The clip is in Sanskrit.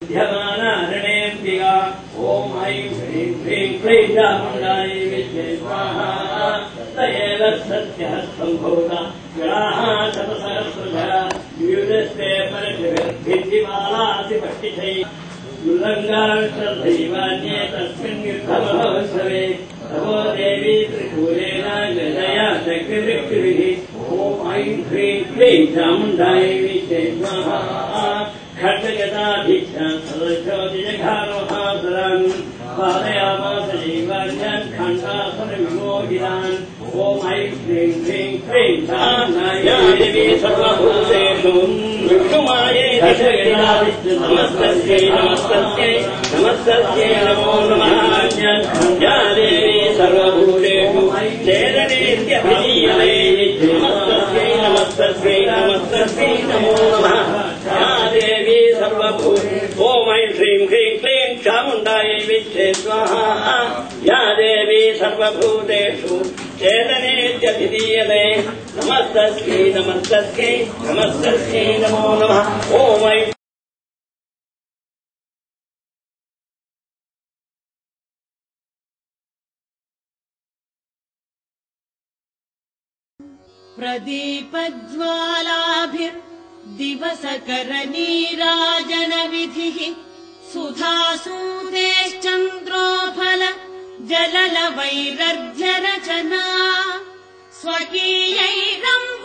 ध्यमानारणेऽम्बिका ॐ ऐं ह्रीं ह्रीं क्लीं चामुण्डायै विद्ये स्वाहा तयेन सत्यः सम्भूता ग्राः शतसहस्रशः युयुधस्ते परशिभिर्भिद्धिमालासि पट्टिशैः उल्लङ्घाश्रद्धैवान्ये तस्मिन् युद्धमहोत्सवे तपो देवी त्रिशूलेन गजया चक्रिभिः ॐ ऐं ह्रीं क्लीं चामुण्डायै विद्ये स्वाहा खड्गगदाभिक्षान् सदशोदिजघारोहासरान् पादयामास जीवान्यान् खण्डासुरविमोहिनान् ॐ ऐं ह्रीं ह्रीं क्लीं चामुण्डायै सर्वभूतेषु विष्णुमायै नमस्तस्यै नमस्तस्यै नमस्तस्यै नमो नमः या देवी सर्वभूतेषु चेदनेत्यभिधीयते नमस्तस्यै नमस्तस्यै नमस्तस्यै नमो नमः या देवी सर्वभूतेषु ॐ ऐं ह्रीं ह्रीं क्लीं चामुण्डायै विद्ये स्वाहा या देवी सर्वभूतेषु चेतनेत्यभिधीयते नमस्तस्यै नमस्तस्यै नमस्तस्यै नमो नमः ॐ ऐं प्रदीपज्वालाभिर्दिवसकरनीराजनविधिः सुधासूतेश्चन्द्रोफल जललवैरर्ध्यरचना स्वकीयैरम्